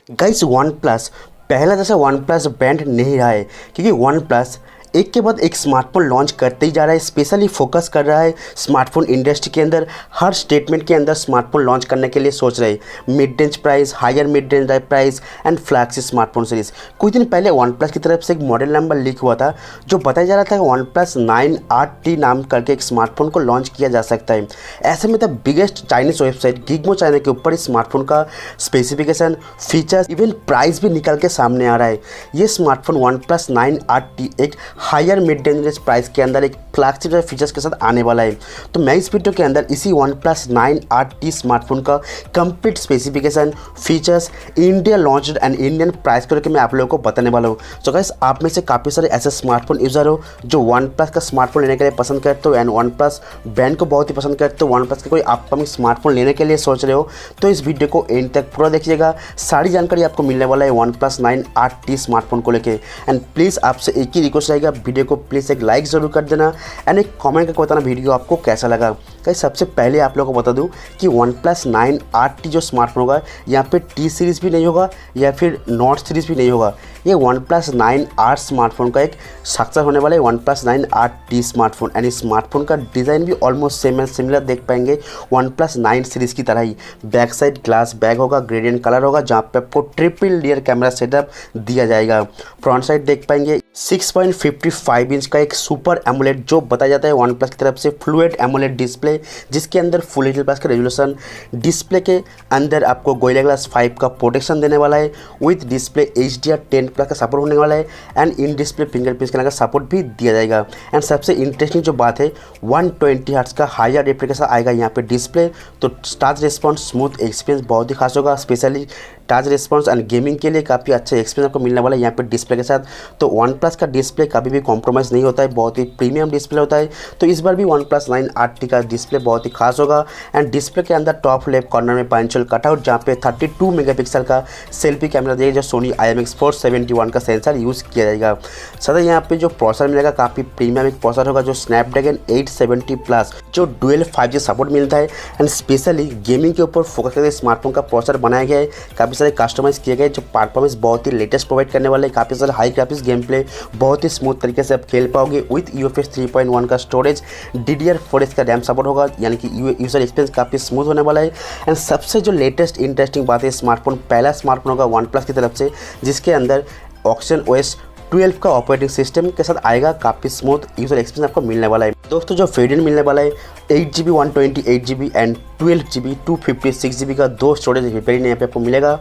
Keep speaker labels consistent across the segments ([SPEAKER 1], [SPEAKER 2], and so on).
[SPEAKER 1] Guys one plus पहला जैसा one plus brand नहीं रहा है, क्योंकि वन प्लस एक के बाद एक स्मार्टफोन लॉन्च करते ही जा रहा है। स्पेशली फोकस कर रहा है स्मार्टफोन इंडस्ट्री के अंदर, हर स्टेटमेंट के अंदर स्मार्टफोन लॉन्च करने के लिए सोच रहे हैं। Mid range price, higher mid range price and flagship smartphone series. कुछ दिन पहले वन प्लस की तरफ से एक मॉडल नंबर लीक हुआ था जो बताया जा रहा था कि वन प्लस 9RT नाम करके एक स्मार्टफोन को लॉन्च किया जा सकता है। ऐसे में द बिगेस्ट चाइनीज वेबसाइट गिगमो चाइना के ऊपर इस स्मार्टफोन का स्पेसिफिकेशन, फीचर्स, इवन प्राइस भी निकल के सामने आ रहा है। ये स्मार्टफोन वन प्लस 9RT एक हायर मिड रेंज प्राइस के अंदर एक फ्लैगशिप फीचर्स के साथ आने वाला है। तो मैं इस वीडियो के अंदर इसी वन प्लस 9RT स्मार्टफोन का complete specification, features, India launch and Indian price करके मैं आप लोगों को बताने वाला हूँ। सो गाइस, आप में से काफ़ी सारे ऐसे स्मार्टफोन यूज़र हो जो वन प्लस का स्मार्टफोन लेने के लिए पसंद करते हो एंड वन प्लस ब्रांड को बहुत ही पसंद करते हो, वन प्लस का कोई अपकमिंग स्मार्टफोन लेने के लिए सोच रहे हो, तो इस वीडियो को एंड तक पूरा देखिएगा। सारी जानकारी आपको मिलने वाला है वन प्लस 9RT स्मार्टफोन को लेकर। एंड प्लीज़ आपसे एक ही रिक्वेस्ट रहेगा, वीडियो को प्लीज़ एक लाइक ज़रूर कर देना एंड एक कमेंट करके बताना वीडियो आपको कैसा लगा। गाइस, सबसे पहले आप लोगों को बता दूं कि वन प्लस 9RT जो स्मार्टफोन होगा यहाँ पे T सीरीज़ भी नहीं होगा या फिर नॉट सीरीज़ भी नहीं होगा। ये वन प्लस 9R स्मार्टफोन का एक सक्सेसर होने वाला है, one plus 9RT smartphone. And इस स्मार्टफोन का डिज़ाइन भी ऑलमोस्ट सेम एंड सिमिलर देख पाएंगे वन प्लस 9 सीरीज़ की तरह ही। बैक साइड ग्लास बैग होगा, ग्रेडियंट कलर होगा जहाँ पे आपको ट्रिपल रियर कैमरा सेटअप दिया जाएगा। फ्रंट साइड देख पाएंगे 6.55 इंच का एक सुपर एमोलेड, जो बताया जाता है वन प्लस की तरफ से फ्लूइड एमोलेड डिस्प्ले, जिसके अंदर फुल एचडी प्लस का रेजोल्यूशन। डिस्प्ले के अंदर आपको गोरिल्ला ग्लास 5 का प्रोटेक्शन देने वाला है, विथ डिस्प्ले HDR10 प्लस का सपोर्ट होने वाला है and in display fingerprint scanner का सपोर्ट भी दिया जाएगा। एंड सबसे इंटरेस्टिंग जो बात है, 120 हर्ट्ज का हायर रिफ्रेश के साथ आएगा यहाँ पे डिस्प्ले। तो टच रिस्पॉन्स, स्मूथ एक्सपीरियंस बहुत ही खास होगा, specially touch response and gaming के लिए काफ़ी अच्छा एक्सपीरियंस आपको मिलने वाला है यहाँ पे डिस्प्ले के साथ। तो वन प्लस का डिस्प्ले कभी भी कॉम्प्रोमाइज़ नहीं होता है, बहुत ही प्रीमियम डिस्प्ले होता है। तो इस बार भी वन प्लस 9RT का डिस्प्ले बहुत ही खास होगा। एंड डिस्प्ले के अंदर टॉप लेफ्ट कॉर्नर में पंचुअल कटआउट, जहाँ पे 32 मेगापिक्सल का सेल्फी कैमरा देगा, जो सोनी IMX471 का सेंसर यूज़ किया जाएगा। साथ ही यहाँ पे जो प्रोसेसर मिलेगा काफ़ी प्रीमियम एक प्रोसेसर होगा, जो स्नैपड्रैगन 870 प्लस, जो डुअल 5G सपोर्ट मिलता है। एंड स्पेशली गेमिंग के ऊपर फोकस करके स्मार्टफोन का प्रोसेसर बनाया गया है, काफ़ी सारे कस्टमाइज़ किए गए, जो परफॉर्मेंस बहुत ही लेटेस्ट प्रोवाइड करने वाले हैं। काफ़ी सारे हाई ग्राफिक्स गेम प्ले बहुत ही स्मूथ तरीके से आप खेल पाओगे, विथ UFS 3.1 का स्टोरेज, DDR4 का रैम सपोर्ट होगा, यानी कि यूज़र एक्सपीरियंस काफ़ी स्मूथ होने वाला है। एंड सबसे जो लेटेस्ट इंटरेस्टिंग बात है, स्मार्टफोन पहला स्मार्टफोन होगा वन प्लस की तरफ से जिसके अंदर OS 12 का ऑपरेटिंग सिस्टम के साथ आएगा। काफ़ी स्मूथ यूज़र एक्सपीरियंस आपको मिलने वाला है। दोस्तों, जो वेरिएंट मिलने वाला है 8GB 128GB and 12GB 256GB का दो स्टोरेज वेरिएंट यहाँ पे आपको मिलेगा।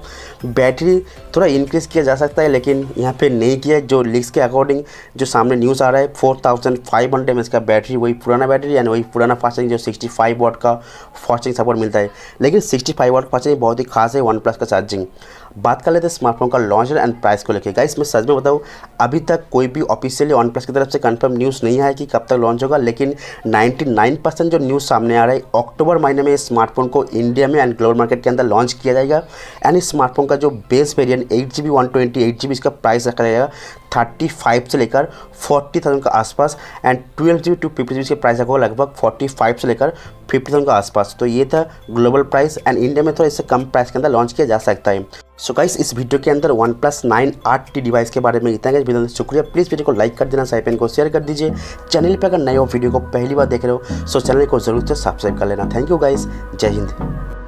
[SPEAKER 1] बैटरी थोड़ा इंक्रीज़ किया जा सकता है, लेकिन यहाँ पे नहीं किया। जो लीक्स के अकॉर्डिंग जो सामने न्यूज़ आ रहा है 4500 mAh का बैटरी, वही पुराना बैटरी यानी वही पुराना फास्ट चार्जिंग, जो 65 वाट का फास्ट चार्जिंग सपोर्ट मिलता है। लेकिन 65 वाट फास्ट चार्जिंग बहुत ही खास है वन प्लस का चार्जिंग। बात कर लेते हैं स्मार्टफोन का लॉन्च एंड प्राइस को लेकर। गाइस, मैं सच में बताऊँ, अभी तक कोई भी ऑफिशियली वन प्लस की तरफ से कंफर्म न्यूज़ नहीं है कि कब तक लॉन्च होगा, लेकिन 99% जो न्यूज़ सामने आ रहा है, अक्टूबर महीने में इस स्मार्टफोन को इंडिया में एंड ग्लोबल मार्केट के अंदर लॉन्च किया जाएगा। एंड इस स्मार्टफोन का जो बेस वेरिएंट 8GB 128GB इसका प्राइस रखा जाएगा 35 से लेकर 40,000 के आसपास एंड 12GB 256GB के प्राइस रखा लगभग 45 से लेकर 50,000 के आसपास। तो ये था ग्लोबल प्राइस एंड इंडिया में थोड़ा इससे कम प्राइस के अंदर लॉन्च किया जा सकता है। सो गाइस, इस वीडियो के अंदर वन प्लस 9RT डिवाइस के बारे में इतना है। वीडियो शुक्रिया, प्लीज़ वीडियो को लाइक कर देना, साइड को शेयर कर दीजिए। चैनल पर अगर नए हो, वीडियो को पहली बार देख रहे हो, सो चैनल को जरूर से सब्सक्राइब कर लेना। थैंक यू गाइस, जय हिंद।